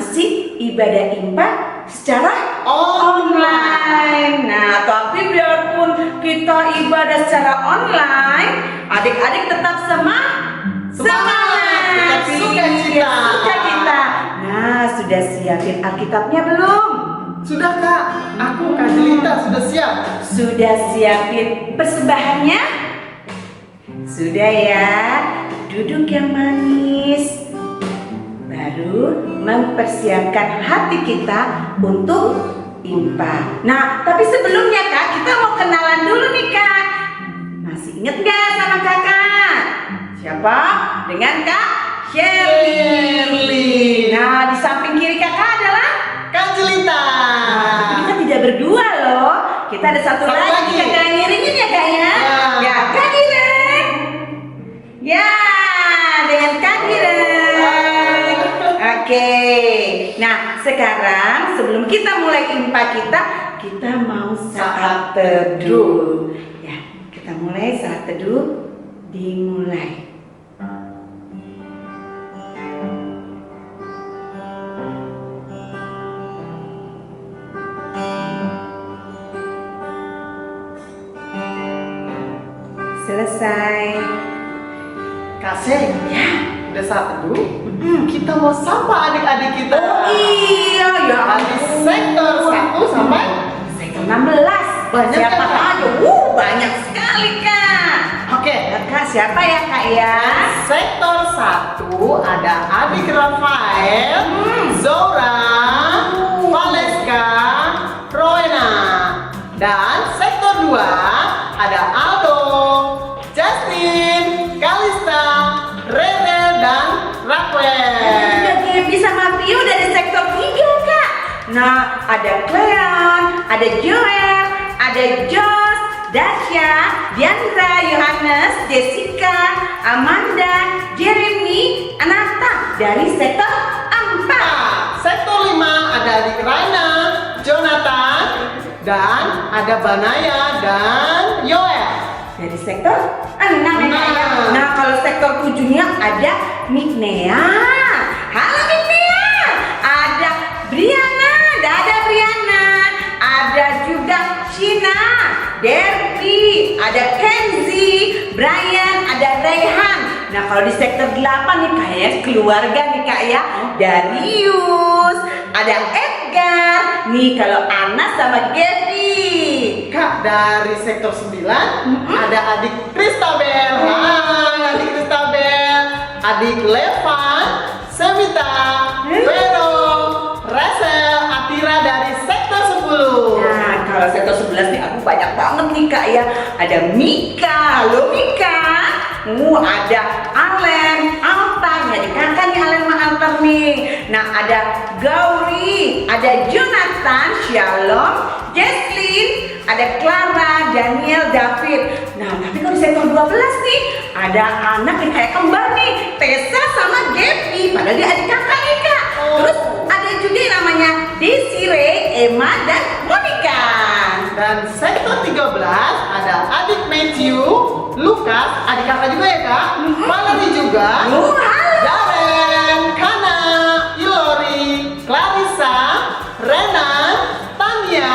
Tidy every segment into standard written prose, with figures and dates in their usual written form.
masih ibadah IMPA secara online. Nah, tapi biarpun kita ibadah secara online, adik-adik tetap semangat. Tetap Sukacita. Nah, sudah siapin Alkitabnya belum? Sudah Kak, aku Kak Jelita sudah siap. Sudah siapin persembahannya? Sudah ya. Duduk yang manis. Baru mempersiapkan hati kita untuk IMPA. Nah, tapi sebelumnya Kak, kita mau kenalan dulu nih Kak. Masih inget gak sama kakak? Siapa? Dengan Kak Sherly. Nah, di samping kiri kakak adalah Kak Jelita. Tapi kita tidak berdua loh. Kita ada satu lagi kakak yang ngiringin ya Kak ya. Ya, Kak Giring. Ya, dengan Kak Giring. Oke. Nah, sekarang sebelum kita mulai IMPA kita mau saat teduh. Ya, kita mulai saat teduh. Dimulai. Selesai. Kasih ya, udah saat teduh. Kita mau sapa adik-adik kita. Oh iya ya. Dari sektor 1 sampai sektor 16. Banyak siapa ya, Kak? aja? Banyak sekali Kak. Oke. Kak siapa ya Kak ya? Sektor 1 ada adik Rafael, Zora, Valeska, Roena. Dan sektor 2 ada Aldo, Justin, Kalista, Rene, dan Raquel. Juga Gaby sama Pio dari sektor 3 Kak. Nah, ada Cleon, ada Joel, ada Josh, Dasya, Diandra, Yohanes, Jessica, Amanda, Jeremy, Anata dari sektor 4. Sektor 5 ada adik Raina, Jonathan, dan ada Banaya dan Yoel. Dari sektor 6 ya. Nah, kalau sektor 7-nya ada Miknea. Halo Miknea. Ada Briana, ada Briana. Ada juga Shina, Derby, ada Kenzi, Brian, ada Rayhan. Nah, kalau di sektor 8 nih kayaknya keluarga nih Kak ya. Darius, ada Edgar. Nih kalau Anas sama Gaby. Kak, dari sektor 9 ada adik Kristabel. Hai adik Kristabel, adik Levan, Semita, Vero, Rachel, Atira dari sektor 10. Nah, kalau sektor 11 nih aku banyak banget nih Kak ya. Ada Mika, halo Mika. Ada Alen, Altar, jadi kakak nih Alen sama Altar nih. Nah, ada Gauri, ada Jonathan, Shalom, Jesslyn, ada Clara, Daniel, David. Nah, tapi kalau di sektor 12 nih ada anak yang kayak kembar nih, Tessa sama Gaby, padahal dia adik kakak nih Kak. Terus ada juga yang namanya Desiree, Emma, dan Monica. Dan sektor 13 ada adik Matthew, Lukas, adik kakak juga ya Kak. Malani juga. Darren, Kana, Ilori, Clarissa, Rena, Tania,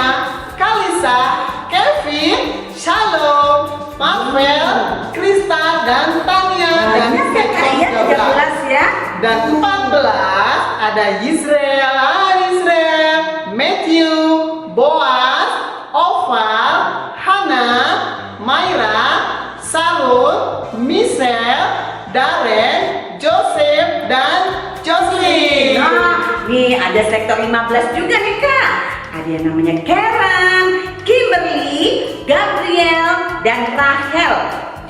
Kalisa, Kevin, Shalom, Marvel, Krista, dan Tania. Dan sektor 13 ya. dan 14 ada Yisrael, Matthew, Boaz, Oval, Hannah, Myra, Salud, Michelle, Darren, Joseph, dan Jocelyn. Nah, nih ada sektor 15 juga nih Kak. Ada yang namanya Karen, Kimberly, Gabriel, dan Rachel.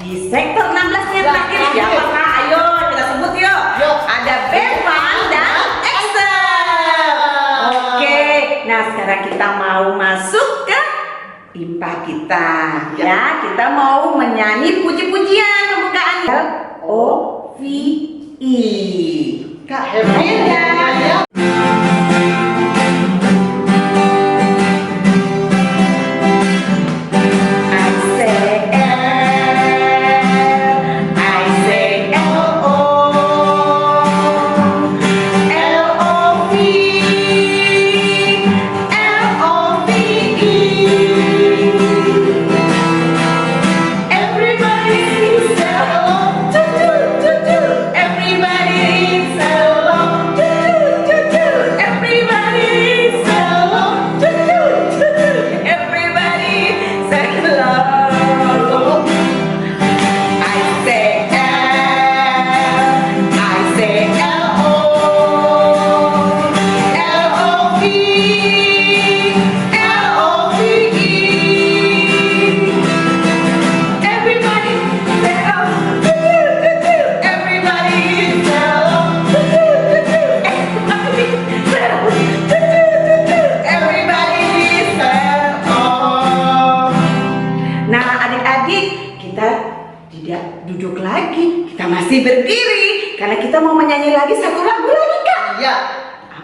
Di sektor 16 yang terakhir siapa Kak? Ayo kita sebut yuk. Ada Bevan dan Esther. Oke, nah sekarang kita mau masuk ke IMPA kita. Ya, kita mau menyanyi puji-pujian pembukaan LOVE. Kak, happy ya. LOVE.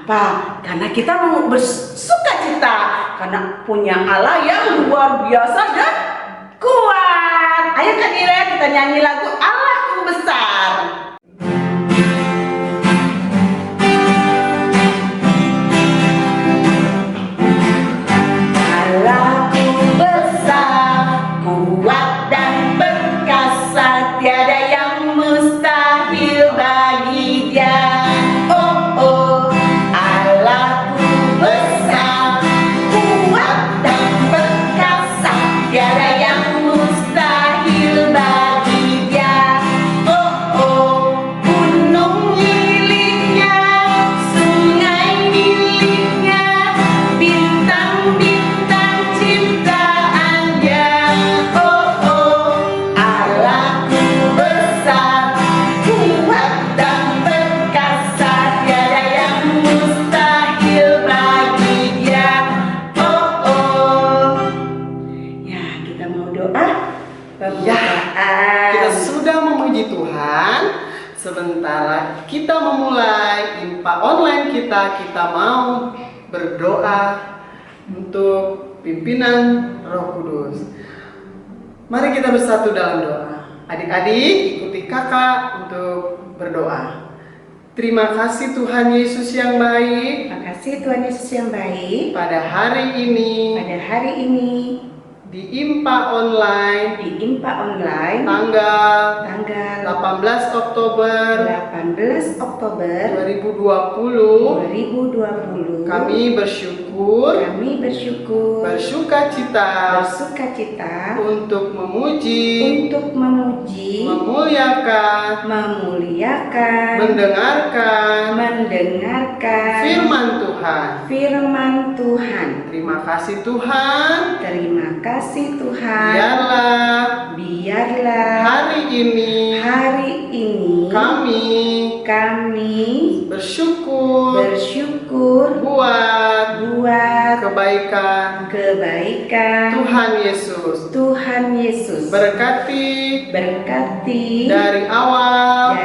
Kenapa? Karena kita mau bersukacita karena punya Allah yang luar biasa dan kuat. Ayo Kak Dira, kita nyanyi lagu Allahku Besar. Allahku besar, kuat dan perkasa, tiada yang mustahil bagi Dia. Oh oh, Allahku besar, kuat dan perkasa, tiada yang mustahil bagi Dia. Oh oh, gunung miliknya, sungai miliknya, bintang-bintang ciptaannya. Oh oh, Allahku besar, kuat dan perkasa, tiada yang mustahil bagi Dia. Oh oh. Ya, kita mau doa pembukaan. Kita sudah memuji Tuhan. Sebentar lagi kita memulai IMPA online kita mau berdoa untuk pimpinan Roh Kudus. Mari kita bersatu dalam doa. Adik-adik, ikuti kakak untuk berdoa. Terima kasih Tuhan Yesus yang baik. Terima kasih Tuhan Yesus yang baik. Pada hari ini Pada hari ini di IMPA online di IMPA online tanggal tanggal 18 Oktober 18 Oktober 2020 2020 kami bersyukur bersukacita untuk memuji, memuliakan, mendengarkan firman Tuhan. Terima kasih Tuhan. Biarlah hari ini kami bersyukur buat kebaikan Tuhan Yesus. Berkati dari awal,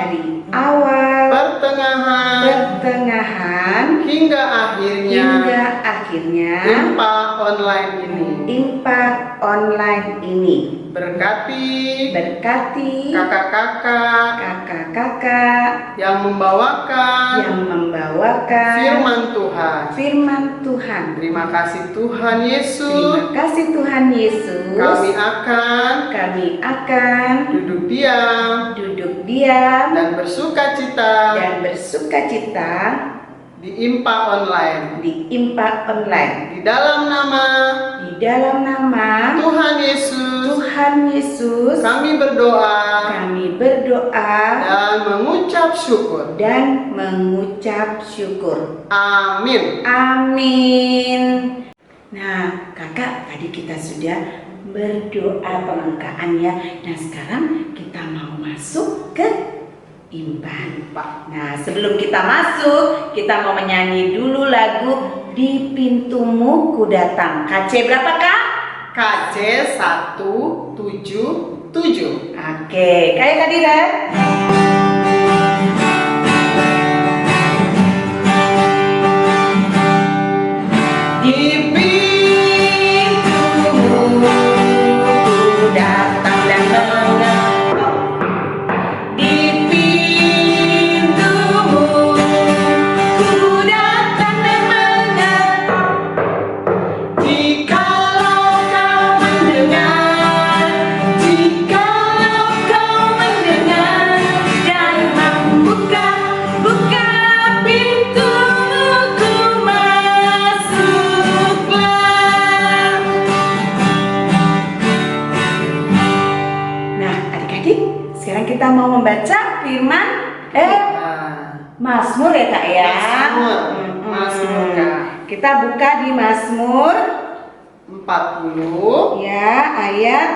pertengahan hingga akhirnya IMPA online ini. Berkati kakak-kakak yang membawakan firman Tuhan. Terima kasih Tuhan Yesus. Kami akan duduk diam dan bersukacita di IMPA online. Di dalam nama Tuhan Yesus, kami berdoa dan mengucap syukur. Amin. Nah, kakak, tadi kita sudah berdoa pembukaannya. Nah, sekarang kita mau masuk ke IMPA. Nah, sebelum kita masuk, kita mau menyanyi dulu lagu Di Pintumu Ku Datang. KC berapa, Kak? KC 177. Oke, kayak Kak Dira. Di pintumu ku datang dan mengetuk. Di pintumu ku datang dan mengetuk. Jikalau kau mendengar dan membuka pintumu, ku masuklah. Nah, adik-adik, sekarang kita mau membaca firman Mazmur ya, Kak ya. Mazmur, Kak. Kita buka di Mazmur 40 ya, ayat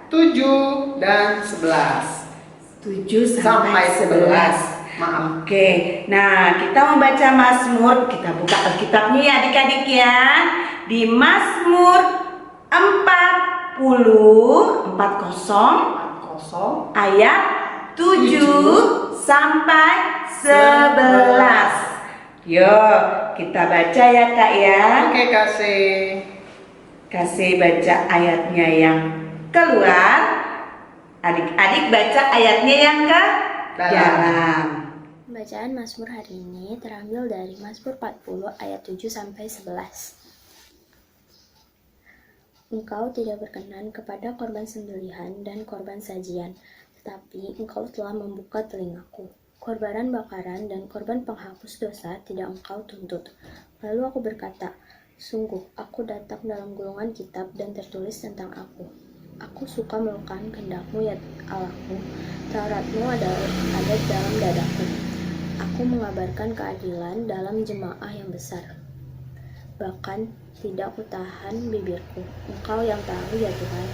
7 dan 11. 7 sampai 11. Maaf. Oke, nah kita membaca Mazmur, kita buka Alkitabnya ya adik-adik ya. Di Mazmur 40 ayat 7 sampai 11. Yuk, kita baca ya Kak ya. Oke, Kasih. Kasih baca ayatnya yang keluar. Adik-adik baca ayatnya yang ke dalam. Bacaan Mazmur hari ini terambil dari Mazmur 40 ayat 7 sampai 11. Engkau tidak berkenan kepada korban sembelihan dan korban sajian, tetapi Engkau telah membuka telingaku. Korban bakaran dan korban penghapus dosa tidak Engkau tuntut. Lalu aku berkata, sungguh aku datang dalam gulungan kitab dan tertulis tentang aku. Aku suka melakukan kehendak-Mu ya Allahku, Taurat-Mu ada dalam dadaku. Aku mengabarkan keadilan dalam jemaah yang besar. Bahkan tidak kutahan bibirku. Engkau yang tahu ya Tuhan,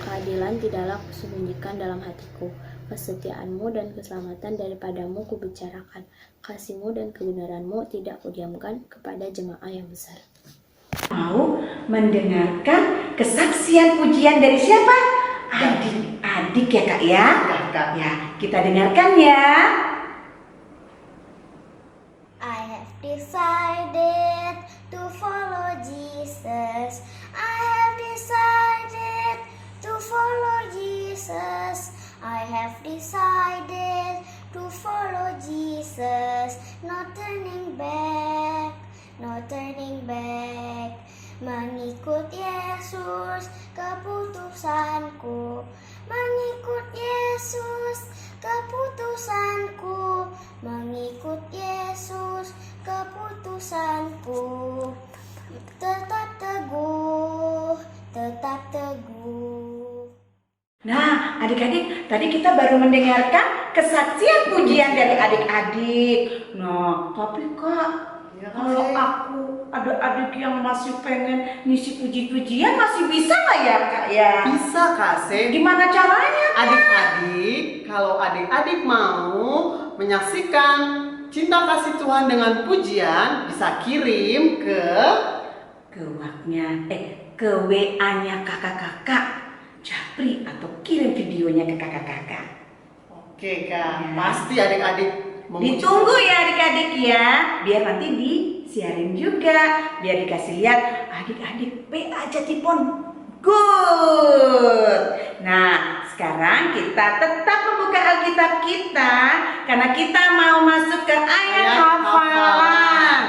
keadilan tidaklah kusembunyikan dalam hatiku. Kesetiaan-Mu dan keselamatan daripadamu kubicarakan. Kasih-Mu dan kebenaran-Mu tidak kudiamkan kepada jemaah yang besar. Mau mendengarkan kesaksian pujian dari siapa? Adik-adik ya Kak ya? Ya, Kak. Ya, kita dengarkan ya. I have decided to follow Jesus. I have decided to follow Jesus. I have decided to follow Jesus. No turning back, no turning back. Mengikut Yesus keputusanku. Mengikut Yesus keputusanku. Mengikut Yesus keputusanku. Tetap teguh, tetap teguh. Nah, adik-adik, tadi kita baru mendengarkan kesaksian pujian dari adik-adik. Nah, tapi Kak, kalau aku ada adik yang masih pengen ngisi puji-pujian, masih bisa nggak ya Kak ya? Bisa, Kasih. Gimana caranya? Adik-adik, kalau adik-adik mau menyaksikan cinta kasih Tuhan dengan pujian, bisa kirim ke Ke WA-nya kakak-kakak Japri atau kirim videonya ke kakak-kakak. Oke, Kak. Ya. Pasti adik-adik Ditunggu ya adik-adik ya, biar nanti disiarin juga, biar dikasih lihat adik-adik PA Jatipon good. Nah, sekarang kita tetap membuka Alkitab kita karena kita mau masuk ke ayat hafalan.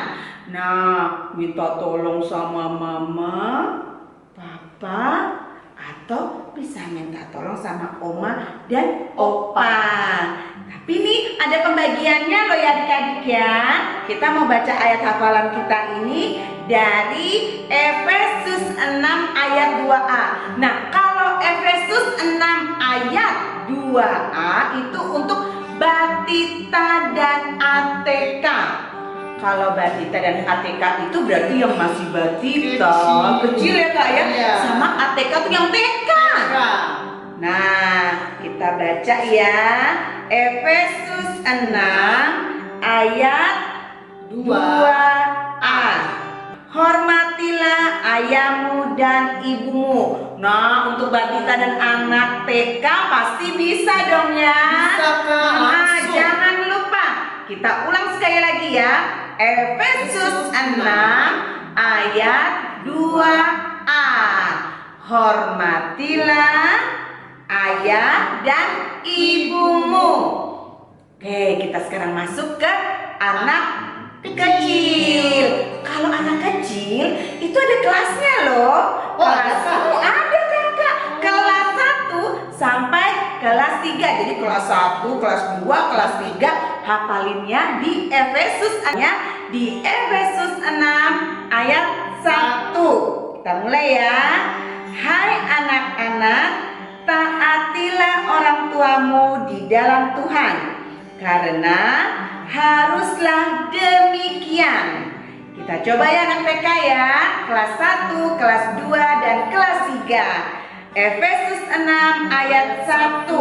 Nah, minta tolong sama mama, papa, atau bisa minta tolong sama oma dan opa. Tapi nih ada pembagiannya loh ya adik-adik ya. Kita mau baca ayat hafalan kita ini dari Efesus 6 ayat 2a. Nah, kalau Efesus 6 ayat 2a itu untuk Batita dan ATK. Kalau Batita dan ATK itu berarti yang masih Batita, kecil ya Kak ya. Iya. Sama ATK tuh yang TK. Nah, kita baca ya. Efesus 6 ayat 2a. Hormatilah ayahmu dan ibumu. Nah, untuk Batita dan anak TK pasti bisa dong ya. Bisa, Kak. Nah, Langsung. jangan lupa. Kita ulang sekali lagi ya. Efesus 6 ayat 2a. Hormatilah ayah dan ibumu. Oke, kita sekarang masuk ke anak kecil. Kalau anak kecil itu ada kelasnya loh. Kelas ada Kakak. Kelas 1 sampai kelas 3. Jadi kelas 1, kelas 2, kelas 3 hafalinnya di Efesus di Efesus 6 ayat 1. Kita mulai ya. Hai anak-anak, taatilah orang tuamu di dalam Tuhan, karena haruslah demikian. Kita coba ya anak TK ya, kelas 1, kelas 2, dan kelas 3. Efesus 6 ayat 1.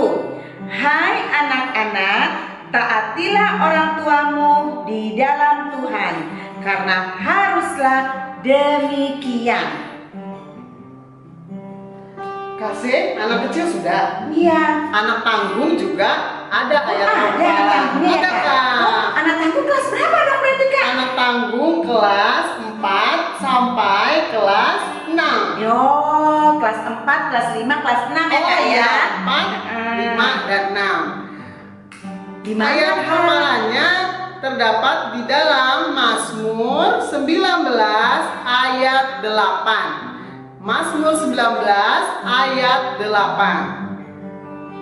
Hai anak-anak, taatilah orang tuamu di dalam Tuhan, karena haruslah demikian. Kasih, anak kecil sudah. Iya. Anak tanggung juga ada ayat Ada hafalan. tanggung ya, Ada, Kak? Kak. Oh, anak tanggung kelas berapa dong berarti, Kak? Anak tanggung kelas 4 sampai kelas 6. Yo, kelas 4, kelas 5, kelas 6 ya, Oh Kak iya, ya? 4, 5, dan 6. Di mana, Ayat Kak? hafalannya terdapat di dalam Mazmur 19 ayat 8. Mazmur 19 ayat 8.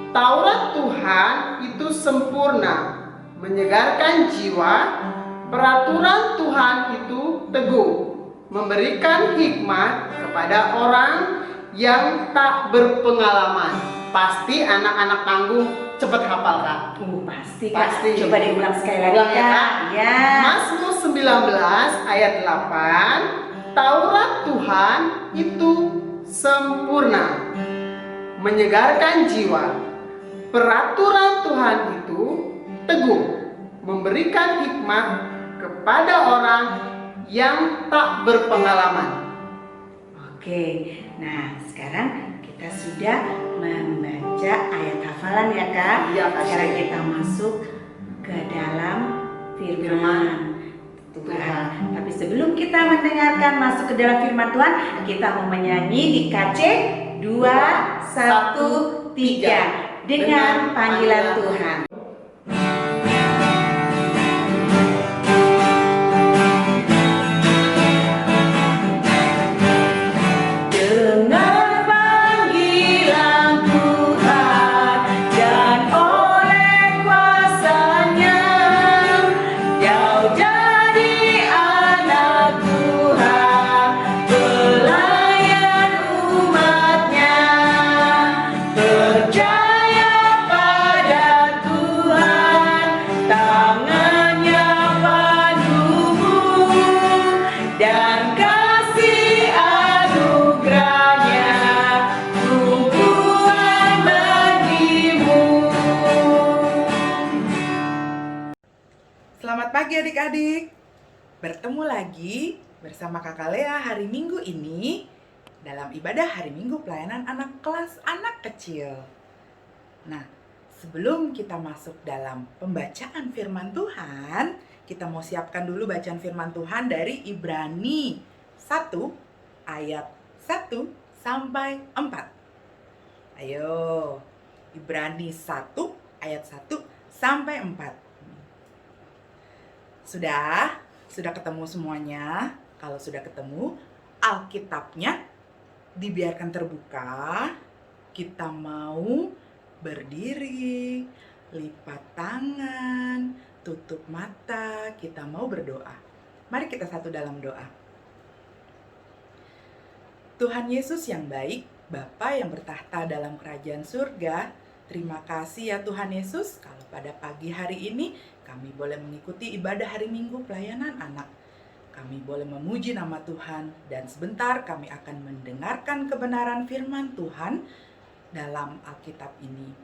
Taurat Tuhan itu sempurna, menyegarkan jiwa. Peraturan Tuhan itu teguh, memberikan hikmat kepada orang yang tak berpengalaman. Pasti anak-anak tanggung cepat hafal, Kak. Pasti, Kak. Pasti. Coba diulang sekali lagi, Ulang ya, Kak. Kak. Ya. Mazmur 19 ayat 8. Taurat Tuhan itu sempurna, menyegarkan jiwa. Peraturan Tuhan itu teguh, memberikan hikmat kepada orang yang tak berpengalaman. Oke, nah sekarang kita sudah membaca ayat hafalan ya, Kak. Iya, Kak. Sekarang kita masuk ke dalam firman Tuhan. Tapi sebelum kita mendengarkan masuk ke dalam firman Tuhan, kita mau menyanyi di KC 2, 1, 3 dengan panggilan Tuhan. Dengar panggilan Tuhan dan oleh kuasa-Nya kau jadi anak Tuhan, pelayan umat-Nya. Percaya pada Tuhan, tangan-Nya pandumu dan kasih anugerah-Nya tumpuan bagimu. Selamat pagi adik-adik. Bertemu lagi bersama Kakak Lea hari Minggu ini dalam ibadah hari Minggu pelayanan anak kelas anak kecil. Nah, sebelum kita masuk dalam pembacaan firman Tuhan, kita mau siapkan dulu bacaan firman Tuhan dari Ibrani 1 ayat 1 sampai 4. Ayo, Ibrani 1 ayat 1 sampai 4. Sudah ketemu semuanya? Kalau sudah ketemu, Alkitabnya dibiarkan terbuka. Kita mau berdiri, lipat tangan, tutup mata, kita mau berdoa. Mari kita satu dalam doa. Tuhan Yesus yang baik, Bapa yang bertahta dalam kerajaan surga, terima kasih ya Tuhan Yesus, kalau pada pagi hari ini kami boleh mengikuti ibadah hari Minggu pelayanan anak. Kami boleh memuji nama Tuhan dan sebentar kami akan mendengarkan kebenaran firman Tuhan dalam Alkitab ini.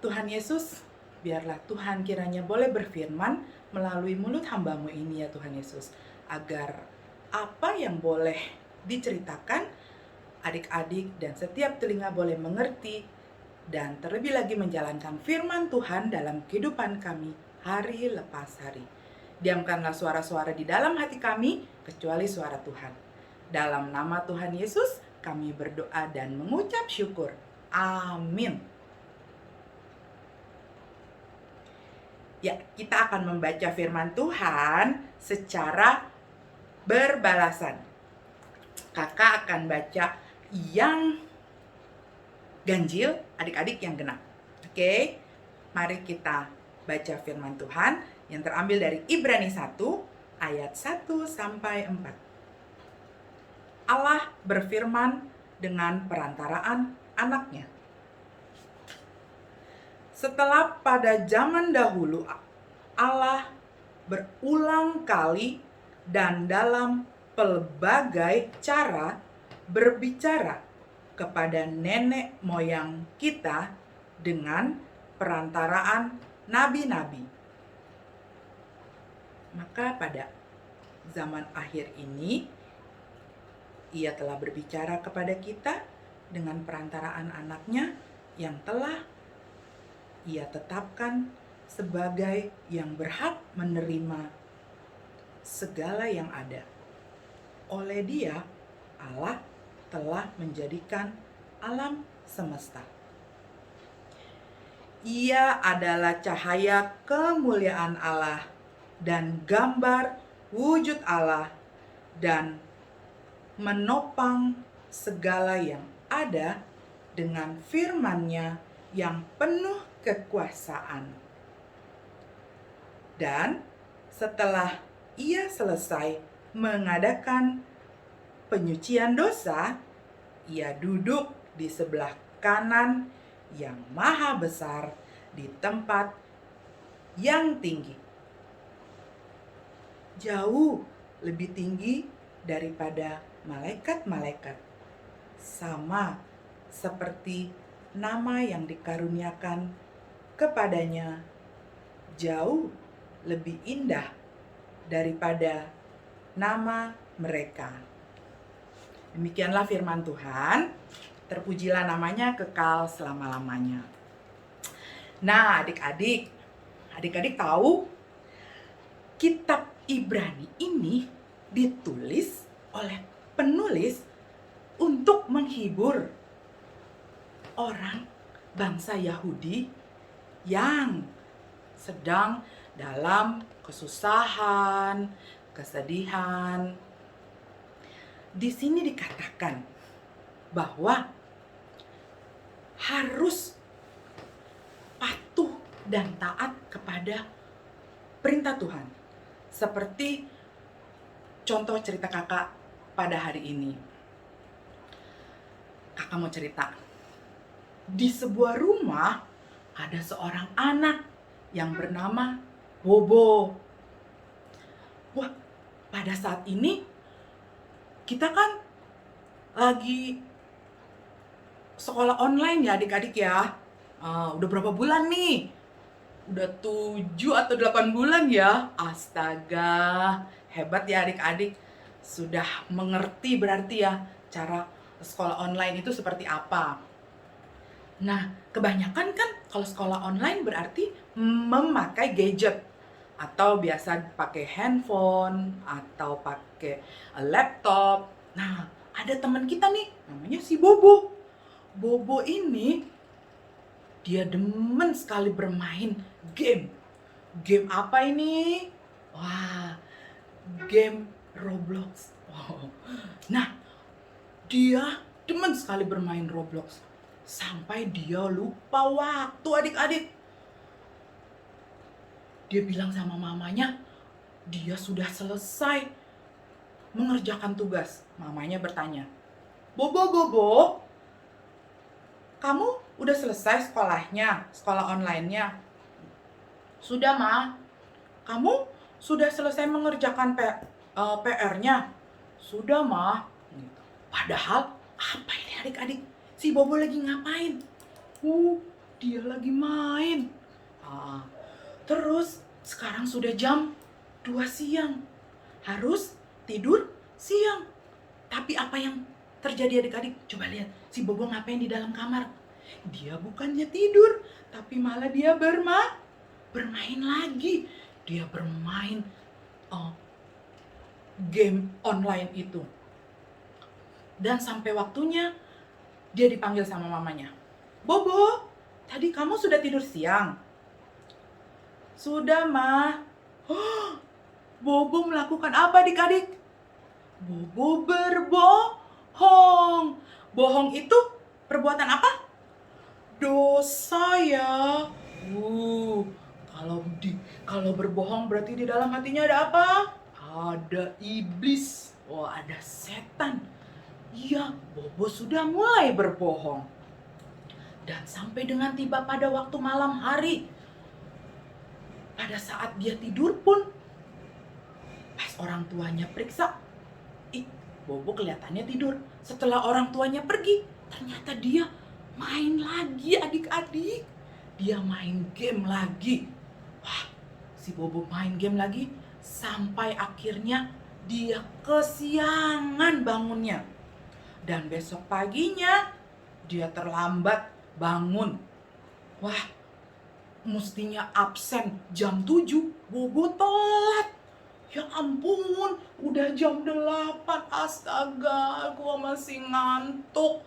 Tuhan Yesus, biarlah Tuhan kiranya boleh berfirman melalui mulut hamba-Mu ini ya Tuhan Yesus, agar apa yang boleh diceritakan adik-adik dan setiap telinga boleh mengerti dan terlebih lagi menjalankan firman Tuhan dalam kehidupan kami hari lepas hari. Diamkanlah suara-suara di dalam hati kami kecuali suara Tuhan. Dalam nama Tuhan Yesus kami berdoa dan mengucap syukur. Amin. Ya, kita akan membaca firman Tuhan secara berbalasan. Kakak akan baca yang ganjil, adik-adik yang genap. Oke, mari kita baca firman Tuhan yang terambil dari Ibrani 1 ayat 1 sampai 4. Allah berfirman dengan perantaraan anaknya. Setelah pada zaman dahulu Allah berulang kali dan dalam pelbagai cara berbicara kepada nenek moyang kita dengan perantaraan nabi-nabi. Maka pada zaman akhir ini, Ia telah berbicara kepada kita dengan perantaraan anaknya yang telah Ia tetapkan sebagai yang berhak menerima segala yang ada. Oleh Dia, Allah telah menjadikan alam semesta. Ia adalah cahaya kemuliaan Allah dan gambar wujud Allah, dan menopang segala yang ada dengan firman-Nya yang penuh kekuasaan. Dan setelah Ia selesai mengadakan penyucian dosa, Ia duduk di sebelah kanan yang maha besar di tempat yang tinggi, jauh lebih tinggi daripada malaikat-malaikat, sama seperti nama yang dikaruniakan kepadanya jauh lebih indah daripada nama mereka. Demikianlah firman Tuhan. Terpujilah namanya kekal selama-lamanya. Nah, adik-adik tahu kitab Ibrani ini ditulis oleh penulis untuk menghibur orang bangsa Yahudi yang sedang dalam kesusahan, kesedihan. Di sini dikatakan bahwa harus patuh dan taat kepada perintah Tuhan. Seperti contoh cerita kakak pada hari ini. Kakak mau cerita. Di sebuah rumah ada seorang anak yang bernama Bobo. Wah, pada saat ini kita kan lagi sekolah online ya adik-adik ya. Udah berapa bulan nih? Udah 7 atau 8 bulan ya. Astaga, hebat ya adik-adik. Sudah mengerti berarti ya cara sekolah online itu seperti apa. Nah, kebanyakan kan kalau sekolah online berarti memakai gadget. Atau biasa pakai handphone, atau pakai laptop. Nah, ada teman kita nih, namanya si Bobo. Bobo ini, dia demen sekali bermain game. Game apa ini? Wah, game Roblox. Wow. Nah, dia demen sekali bermain Roblox. Sampai dia lupa waktu adik-adik. Dia bilang sama mamanya, dia sudah selesai mengerjakan tugas. Mamanya bertanya, Bobo, kamu udah selesai sekolahnya, sekolah online-nya? Sudah, Ma. Kamu sudah selesai mengerjakan PR-nya? Sudah, Ma. Padahal, apa ini adik-adik? Si Bobo lagi ngapain? Dia lagi main. Terus, sekarang sudah jam 2 siang. Harus tidur siang. Tapi apa yang terjadi adik-adik? Coba lihat, si Bobo ngapain di dalam kamar? Dia bukannya tidur, tapi malah dia bermain lagi. Dia bermain game online itu. Dan sampai waktunya dia dipanggil sama mamanya. Bobo, tadi kamu sudah tidur siang? Sudah, Ma. Bobo melakukan apa adik-adik? Bobo berbohong. Bohong itu perbuatan apa? Dosa ya. Kalau berbohong berarti di dalam hatinya ada apa? Ada iblis. Ada setan. Iya, Bobo sudah mulai berbohong. Dan sampai dengan tiba pada waktu malam hari, pada saat dia tidur pun, pas orang tuanya periksa, Bobo kelihatannya tidur. Setelah orang tuanya pergi, ternyata dia main lagi adik-adik. Dia main game lagi. Wah, si Bobo main game lagi sampai akhirnya dia kesiangan bangunnya. Dan besok paginya dia terlambat bangun. Wah, mestinya absen jam 7, Bobo telat. Ya ampun, udah jam 8, astaga, gua masih ngantuk.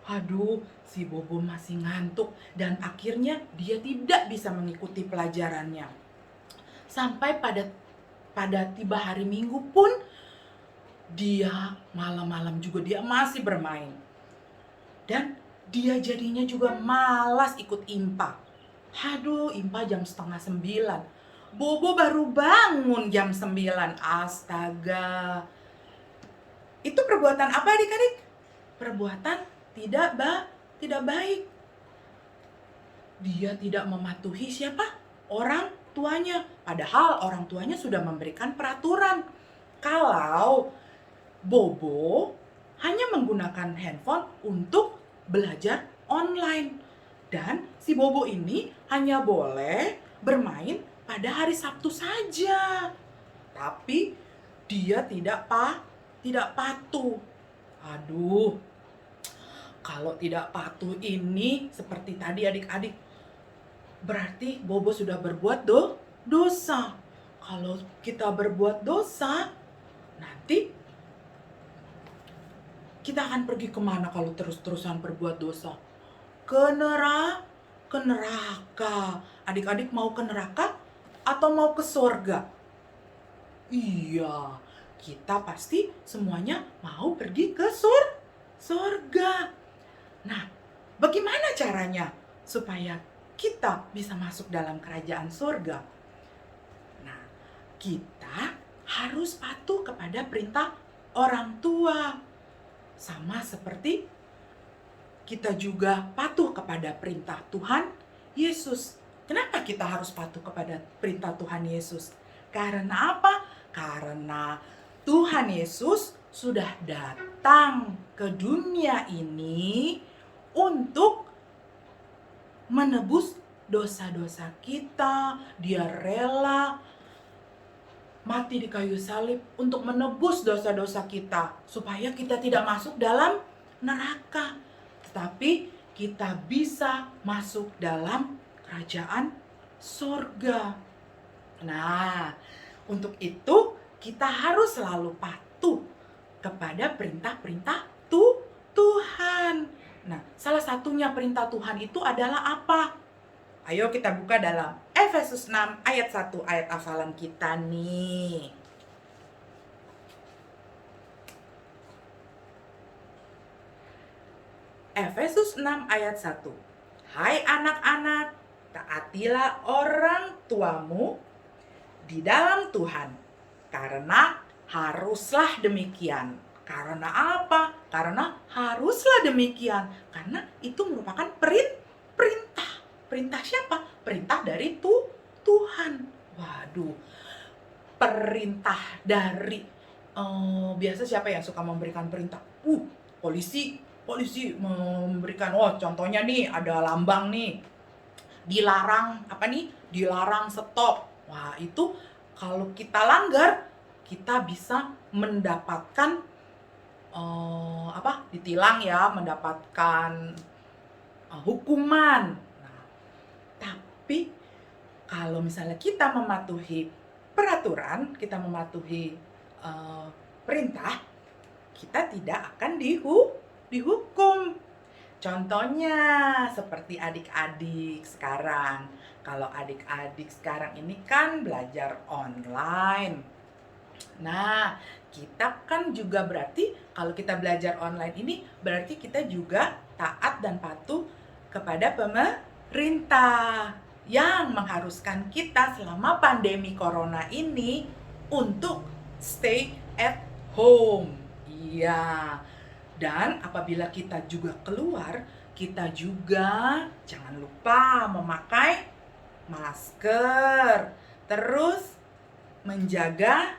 Aduh, si Bobo masih ngantuk dan akhirnya dia tidak bisa mengikuti pelajarannya. Sampai pada tiba hari Minggu pun dia malam-malam juga dia masih bermain. Dan dia jadinya juga malas ikut IMPA. Aduh, IMPA jam setengah 9. Bobo baru bangun jam 9. Astaga. Itu perbuatan apa adik-adik? Perbuatan tidak baik. Dia tidak mematuhi siapa? Orang tuanya. Padahal orang tuanya sudah memberikan peraturan. Kalau Bobo hanya menggunakan handphone untuk belajar online. Dan si Bobo ini hanya boleh bermain pada hari Sabtu saja. Tapi dia tidak patuh. Aduh, kalau tidak patuh ini seperti tadi adik-adik, berarti Bobo sudah berbuat dosa. Kalau kita berbuat dosa, nanti kita akan pergi kemana kalau terus-terusan berbuat dosa? Ke neraka. Adik-adik mau ke neraka atau mau ke surga? Iya, kita pasti semuanya mau pergi ke surga. Nah, bagaimana caranya supaya kita bisa masuk dalam kerajaan surga? Nah, kita harus patuh kepada perintah orang tua. Sama seperti kita juga patuh kepada perintah Tuhan Yesus. Kenapa kita harus patuh kepada perintah Tuhan Yesus? Karena apa? Karena Tuhan Yesus sudah datang ke dunia ini untuk menebus dosa-dosa kita. Dia rela mati di kayu salib untuk menebus dosa-dosa kita, supaya kita tidak masuk dalam neraka, tetapi kita bisa masuk dalam kerajaan surga. Nah, untuk itu kita harus selalu patuh kepada perintah-perintah Tuhan. Nah, salah satunya perintah Tuhan itu adalah apa? Ayo kita buka dalam Efesus 6 ayat 1, ayat hafalan kita nih. Efesus 6 ayat 1. Hai anak-anak, taatilah orang tuamu di dalam Tuhan, karena haruslah demikian. Karena apa? Karena haruslah demikian. Karena itu merupakan perintah. Perintah siapa? Perintah dari Tuhan. Waduh, perintah dari biasa siapa yang suka memberikan perintah? Polisi memberikan, contohnya nih ada lambang nih, dilarang apa nih? Dilarang stop. Wah, itu kalau kita langgar, kita bisa mendapatkan ditilang ya, mendapatkan hukuman. Nah, tapi kalau misalnya kita mematuhi peraturan, kita mematuhi perintah, kita tidak akan dihukum. Contohnya seperti adik-adik sekarang. Kalau adik-adik sekarang ini kan belajar online. Nah, kita kan juga berarti kalau kita belajar online ini berarti kita juga taat dan patuh kepada pemerintah yang mengharuskan kita selama pandemi corona ini untuk stay at home. Iya. Dan apabila kita juga keluar, kita juga jangan lupa memakai masker. Terus menjaga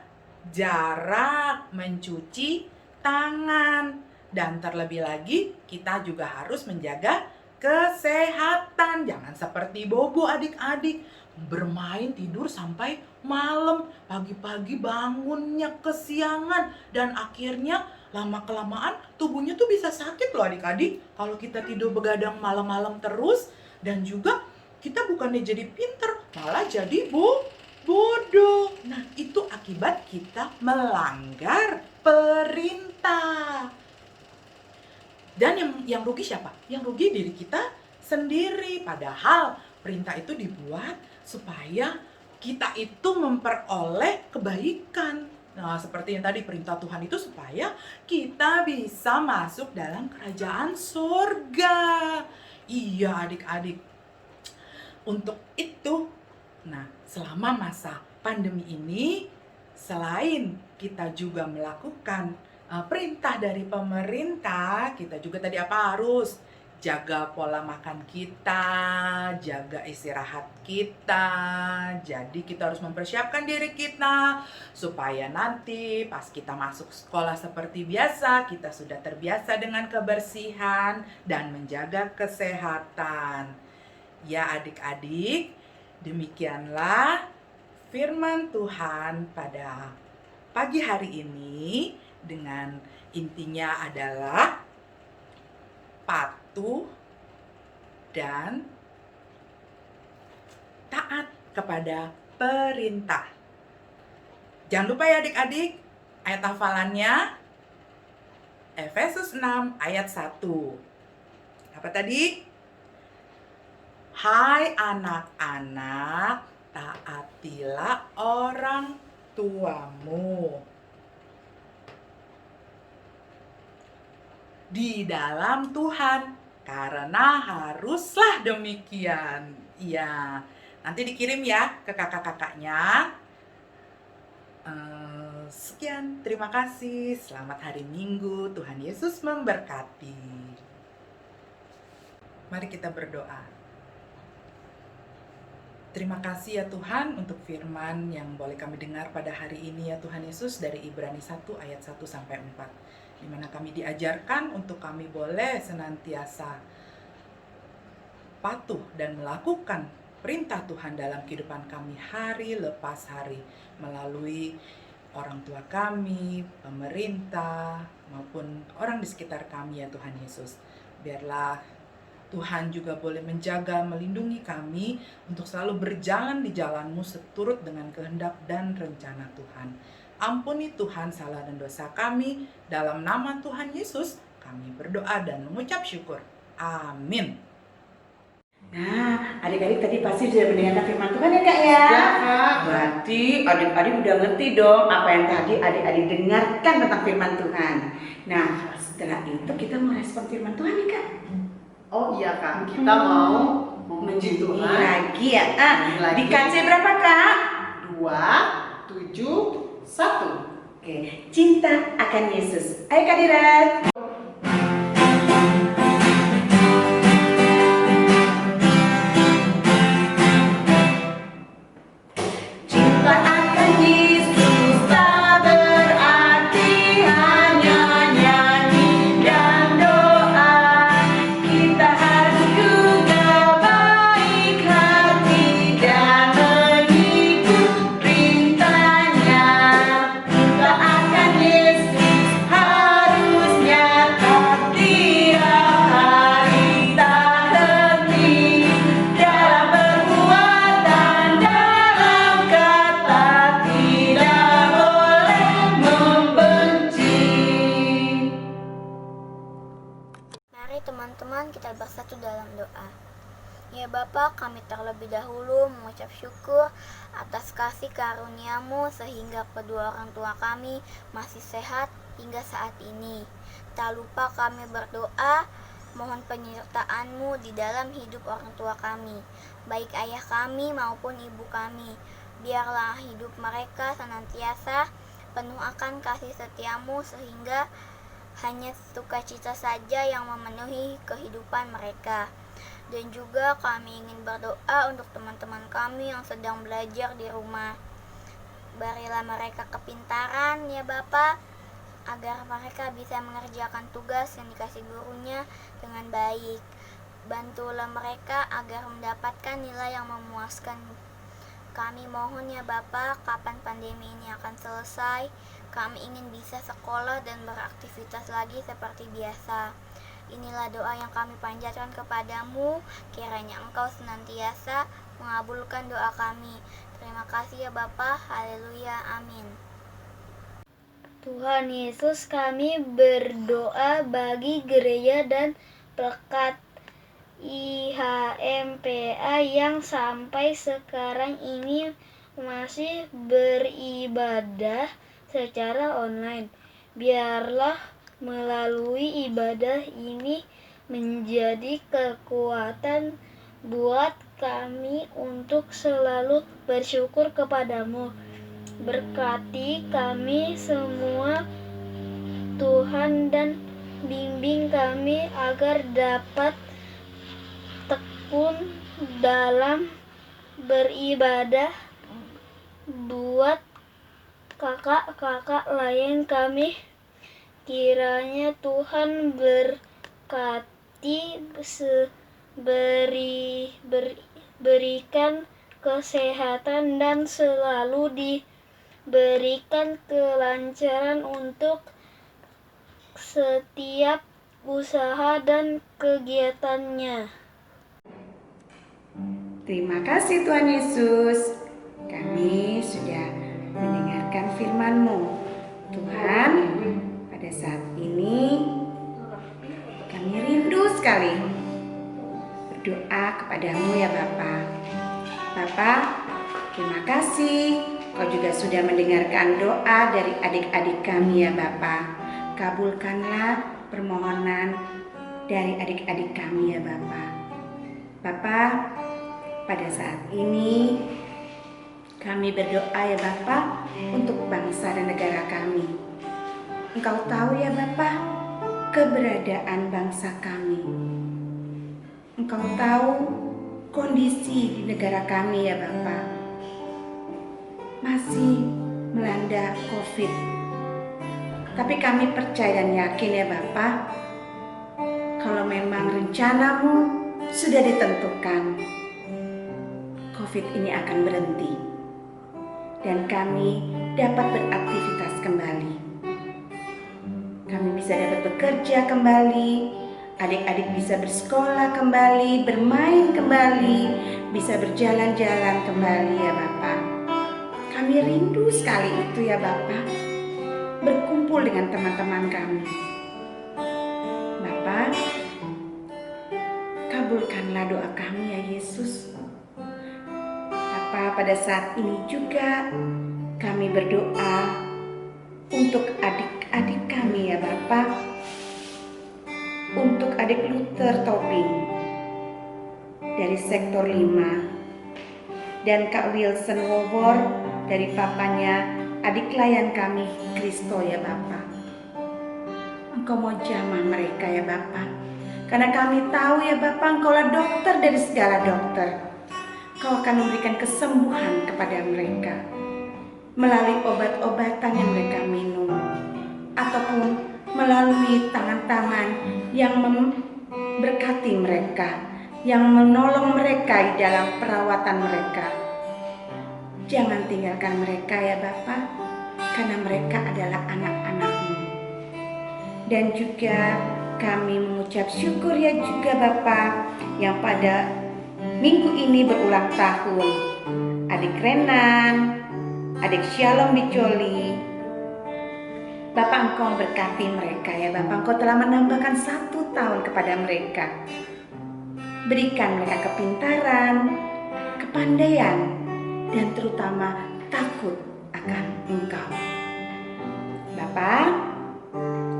jarak, mencuci tangan. Dan terlebih lagi kita juga harus menjaga kesehatan. Jangan seperti Bobo adik-adik, bermain tidur sampai malam, pagi-pagi bangunnya kesiangan, dan akhirnya lama-kelamaan tubuhnya tuh bisa sakit loh adik-adik kalau kita tidur begadang malam-malam terus. Dan juga kita bukannya jadi pinter, malah jadi bodoh. Nah, itu akibat kita melanggar perintah. Dan yang rugi siapa? Yang rugi diri kita sendiri. Padahal perintah itu dibuat supaya kita itu memperoleh kebaikan. Nah, seperti yang tadi perintah Tuhan itu supaya kita bisa masuk dalam kerajaan surga. Iya, adik-adik. Untuk itu, nah, selama masa pandemi ini, selain kita juga melakukan perintah dari pemerintah, kita juga tadi harus jaga pola makan kita, jaga istirahat kita. Jadi kita harus mempersiapkan diri kita supaya nanti pas kita masuk sekolah seperti biasa, kita sudah terbiasa dengan kebersihan dan menjaga kesehatan. Ya adik-adik, demikianlah firman Tuhan pada pagi hari ini, dengan intinya adalah patuh dan taat kepada perintah. Jangan lupa ya adik-adik, ayat hafalannya Efesus 6 ayat 1. Apa tadi? Hai anak-anak, taatilah orang tuamu di dalam Tuhan, karena haruslah demikian. Iya, nanti dikirim ya ke kakak-kakaknya. Sekian, terima kasih. Selamat hari Minggu. Tuhan Yesus memberkati. Mari kita berdoa. Terima kasih ya Tuhan untuk firman yang boleh kami dengar pada hari ini ya Tuhan Yesus, dari Ibrani 1 ayat 1 sampai 4. Di mana kami diajarkan untuk kami boleh senantiasa patuh dan melakukan perintah Tuhan dalam kehidupan kami hari lepas hari, melalui orang tua kami, pemerintah, maupun orang di sekitar kami ya Tuhan Yesus. Biarlah Tuhan juga boleh menjaga, melindungi kami untuk selalu berjalan di jalan-Mu seturut dengan kehendak dan rencana Tuhan. Ampuni Tuhan salah dan dosa kami, dalam nama Tuhan Yesus kami berdoa dan mengucap syukur. Amin. Nah, adik-adik tadi pasti sudah mendengarkan firman Tuhan ya Kak ya? Ya, Kak. Berarti adik-adik udah ngerti dong apa yang tadi adik-adik dengarkan tentang firman Tuhan. Nah, setelah itu kita merespon firman Tuhan nih Kak. Oh iya Kak, kita mau memuji Tuhan. Lagi ya. Lagi. Di KC berapa Kak? 2, 7, 1. Oke, cinta akan Yesus. Ayo Kak Dirat. Cinta akan Yesus tak berarti hanya nyanyi dan doa. Kita harus juga baik hati dan mengikut perintahnya. Cinta akan Yesus harus nyata tiap hari, tak henti dalam perbuatan, dalam kata, tidak boleh membenci. Mari teman-teman kita bersatu dalam doa. Ya Bapa, kami terlebih dahulu mengucap syukur atas kasih karunia-Mu sehingga kedua orang tua kami masih sehat hingga saat ini. Tak lupa kami berdoa mohon penyertaan-Mu di dalam hidup orang tua kami, baik ayah kami maupun ibu kami. Biarlah hidup mereka senantiasa penuh akan kasih setia-Mu sehingga hanya sukacita saja yang memenuhi kehidupan mereka. Dan juga kami ingin berdoa untuk teman-teman kami yang sedang belajar di rumah. Berilah mereka kepintaran ya Bapa, agar mereka bisa mengerjakan tugas yang dikasih gurunya dengan baik. Bantulah mereka agar mendapatkan nilai yang memuaskan. Kami mohon ya Bapa, kapan pandemi ini akan selesai, kami ingin bisa sekolah dan beraktivitas lagi seperti biasa. Inilah doa yang kami panjatkan kepadamu, kiranya Engkau senantiasa mengabulkan doa kami. Terima kasih ya Bapa, haleluya, amin. Tuhan Yesus, kami berdoa bagi gereja dan pelekat IHMPA yang sampai sekarang ini masih beribadah secara online. Biarlah melalui ibadah ini menjadi kekuatan buat kami untuk selalu bersyukur kepadamu. Berkati kami semua Tuhan dan bimbing kami agar dapat tekun dalam beribadah buat kakak-kakak lain kami. Kiranya Tuhan berkati berikan kesehatan dan selalu diberikan kelancaran untuk setiap usaha dan kegiatannya. Terima kasih Tuhan Yesus. Kami sudah mendengarkan firman-Mu. Tuhan, pada saat ini kami rindu sekali berdoa kepadamu ya Bapa. Bapa, terima kasih Kau juga sudah mendengarkan doa dari adik-adik kami ya Bapa. Kabulkanlah permohonan dari adik-adik kami ya Bapa. Bapa, pada saat ini kami berdoa ya Bapa untuk bangsa dan negara kami. Engkau tahu ya Bapa keberadaan bangsa kami. Engkau tahu kondisi di negara kami ya Bapa. Masih melanda COVID. Tapi kami percaya dan yakin ya Bapa, kalau memang rencanamu sudah ditentukan, COVID ini akan berhenti dan kami dapat beraktivitas kembali. Kami bisa dapat bekerja kembali, adik-adik bisa bersekolah kembali, bermain kembali, bisa berjalan-jalan kembali ya Bapa. Kami rindu sekali itu ya Bapa, berkumpul dengan teman-teman kami. Bapa, kabulkanlah doa kami ya Yesus. Bapa, pada saat ini juga kami berdoa untuk adik-adik kami ya Bapa, untuk adik Luther Tobing dari sektor 5 dan Kak Wilson Wobor dari papanya adik klien kami Kristo ya Bapa. Engkau mau jamah mereka ya Bapa, karena kami tahu ya Bapa, Engkaulah dokter dari segala dokter. Kau akan memberikan kesembuhan kepada mereka melalui obat-obatan yang mereka minum, ataupun melalui tangan-tangan yang memberkati mereka, yang menolong mereka di dalam perawatan mereka. Jangan tinggalkan mereka ya Bapa, karena mereka adalah anak-anak-Mu. Dan juga kami mengucap syukur ya juga Bapa, yang pada minggu ini berulang tahun adik Renan, adik Shalom Bicoli. Bapak, Engkau berkati mereka ya Bapak. Engkau telah menambahkan 1 tahun kepada mereka. Berikan mereka kepintaran, kepandaian, dan terutama takut akan Engkau. Bapak,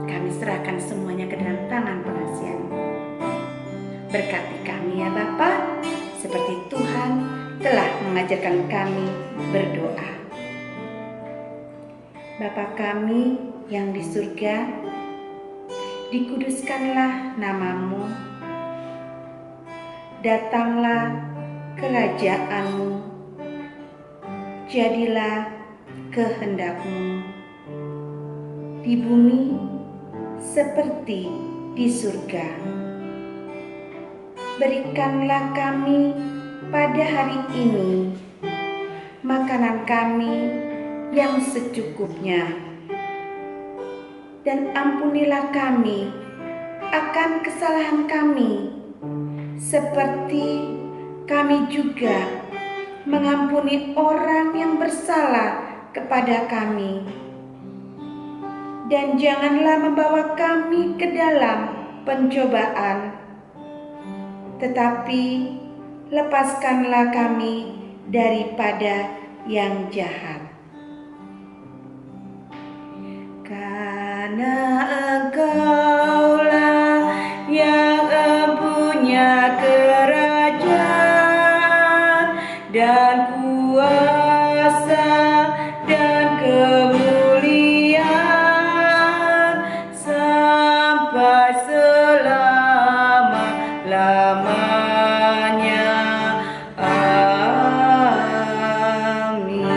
kami serahkan semuanya ke dalam tangan pengasihan-Mu. Berkati kami ya Bapak, seperti Tuhan telah mengajarkan kami berdoa. Bapa kami yang di surga, dikuduskanlah nama-Mu, datanglah kerajaan-Mu, jadilah kehendak-Mu di bumi seperti di surga. Berikanlah kami pada hari ini makanan kami yang secukupnya, dan ampunilah kami akan kesalahan kami, seperti kami juga mengampuni orang yang bersalah kepada kami. Dan janganlah membawa kami ke dalam pencobaan, tetapi lepaskanlah kami daripada yang jahat. Karena Engkaulah yang empunya kerajaan dan kuasa dan kemuliaan sampai selama-lamanya. Amin.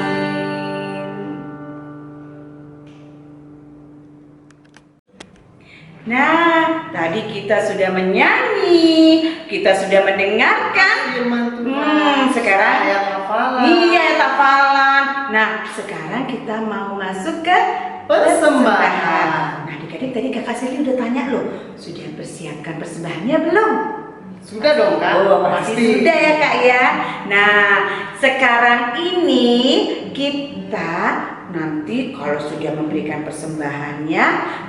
Nah, tadi kita sudah menyanyi, kita sudah mendengarkan Firman Tuhan. sekarang Ayat hafalan. iya, hafalan. Nah, sekarang kita mau masuk ke Persembahan. Nah, adik-adik, tadi Kakak Seli udah tanya loh, sudah persiapkan persembahannya belum? Sudah dong Kak? Oh, pasti sudah ya Kak ya. Nah, sekarang ini kita nanti kalau sudah memberikan persembahannya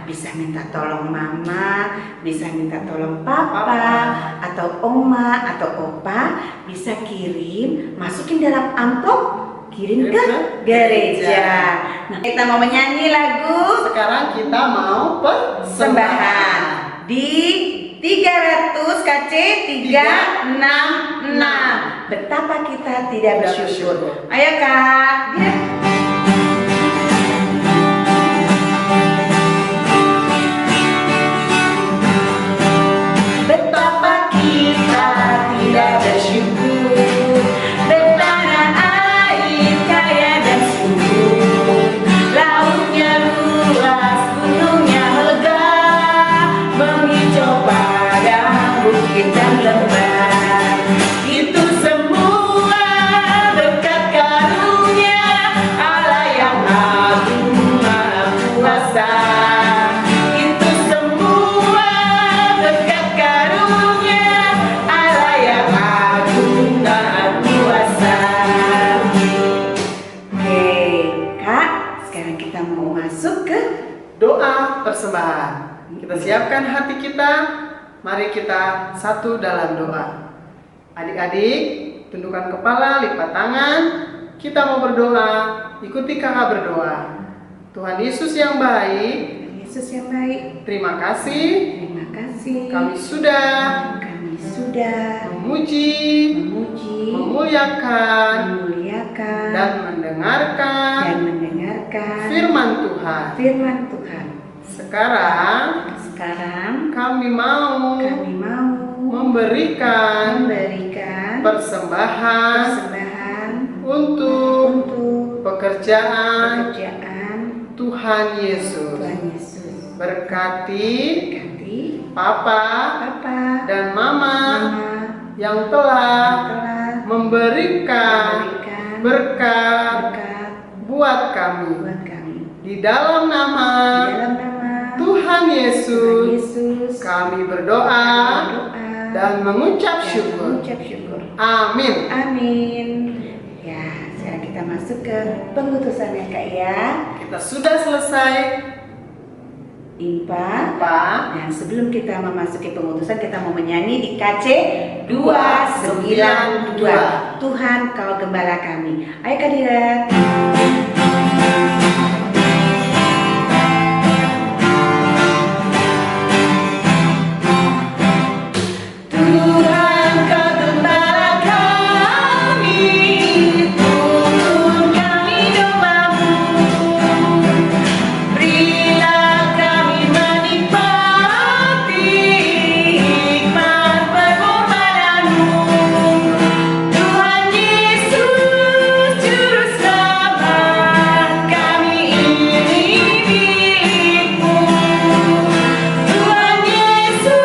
bisa minta tolong mama, bisa minta tolong papa, atau oma, atau opa, bisa kirim, masukin dalam amplop, kirim ke gereja. Nah, kita mau menyanyi lagu Sekarang kita mau persembahan di 300 KC 366. Betapa kita tidak bersyukur. Ayo Kak. Ya. Betapa kita tidak bersyukur, bertanah air kaya dan subur, lautnya luas, gunungnya megah, menghijau padang bukit dan lembah. Itu semua berkat karunia Allah yang agung maha kuasa. Itu semua berkat karunia Allah yang agung maha kuasa. Oke, Kak, sekarang kita mau masuk ke doa persembahan. Kita siapkan hati kita. Mari kita satu dalam doa. Adik-adik, tundukkan kepala, lipat tangan. Kita mau berdoa. Ikuti kakak berdoa. Tuhan Yesus yang baik, Yesus yang baik. terima kasih. Terima kasih. Kami sudah Kami sudah memuji, memuji, memuliakan, memuliakan, dan mendengarkan dan mendengarkan firman Tuhan. firman Tuhan. Sekarang Sekarang kami mau kami mau memberikan memberikan persembahan persembahan untuk untuk pekerjaan pekerjaan Tuhan Yesus. Tuhan Yesus. Berkati Berkati Papa Papa dan Mama Mama yang telah telah memberikan memberikan berkat berkat buat kami. buat kami. Di dalam nama Di dalam nama Tuhan Tuhan Yesus, Yesus kami berdoa berdoa dan mengucap dan syukur. mengucap syukur. Amin. Amin. Ya, sekarang kita masuk ke pengutusan ya Kak ya. Kita sudah selesai. Impa. Pak, Dan sebelum kita memasuki pengutusan, kita mau menyanyi di KC 292. Tuhan kau gembala kami. Ayo Kak Dira. Tuhan kau gembala kami, tuntun kami domba-Mu. Berilah kami menikmati hikmat pengorbanan-Mu. Tuhan Yesus Juru Selamat, kami ini milik-Mu. Tuhan Yesus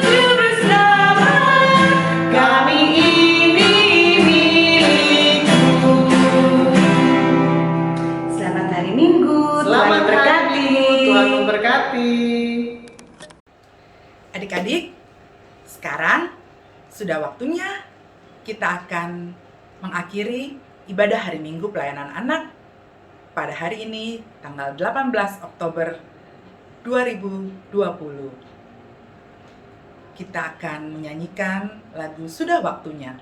Juru Selamat, kami ini milik-Mu. Selamat hari Minggu. selamat Tuhan hari berkati. Minggu. Tuhan memberkati. Adik-adik, sekarang sudah waktunya kita akan mengakhiri ibadah hari Minggu pelayanan anak pada hari ini, tanggal 18 Oktober 2020. Kita akan menyanyikan lagu Sudah Waktunya.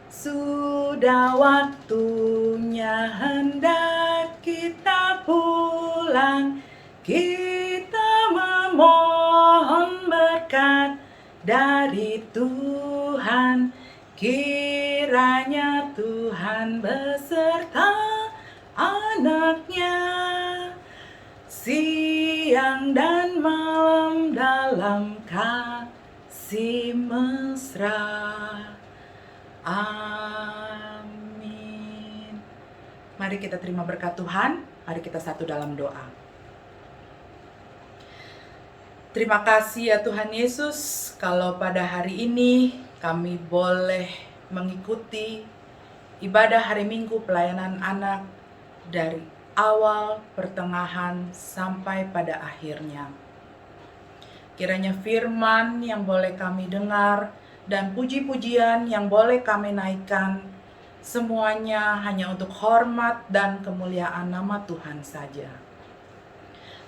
Sudah waktunya hendak kita pulang, kita memohon berkat dari Tuhan. Kiranya Tuhan beserta anaknya siang dan malam dalam kasih mesra. Amin. Mari kita terima berkat Tuhan. Mari kita satu dalam doa. Terima kasih ya Tuhan Yesus, kalau pada hari ini kami boleh mengikuti ibadah hari Minggu pelayanan anak dari awal, pertengahan, sampai pada akhirnya. Kiranya firman yang boleh kami dengar dan puji-pujian yang boleh kami naikkan, semuanya hanya untuk hormat dan kemuliaan nama Tuhan saja.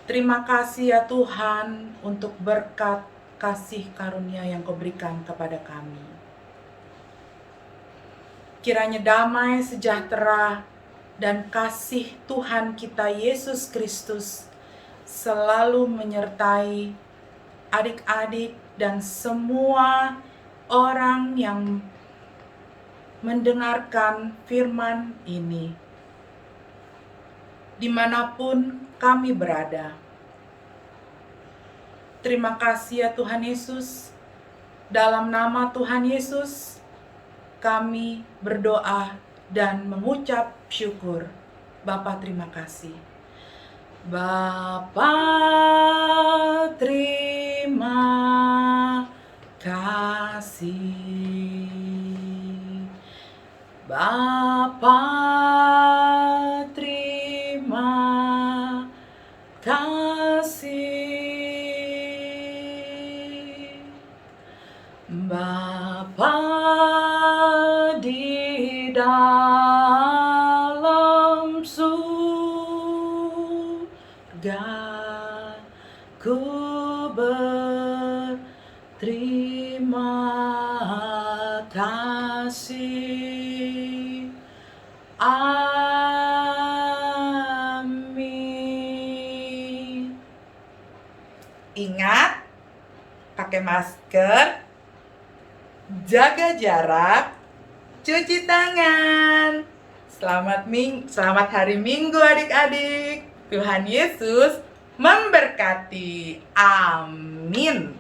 Terima kasih ya Tuhan untuk berkat kasih karunia yang Kau berikan kepada kami. Kiranya damai, sejahtera, dan kasih Tuhan kita Yesus Kristus selalu menyertai adik-adik dan semua orang yang mendengarkan firman ini, dimanapun kami berada. Terima kasih ya Tuhan Yesus. Dalam nama Tuhan Yesus, kami berdoa dan mengucap syukur. Bapa terima kasih. Bapa terima kasih. Bapa terima kasih. Bapa di dalam surga, ku berterima kasih. Amin. Ingat, pakai masker, jaga jarak, cuci tangan. Selamat hari Minggu adik-adik. Tuhan Yesus memberkati. Amin.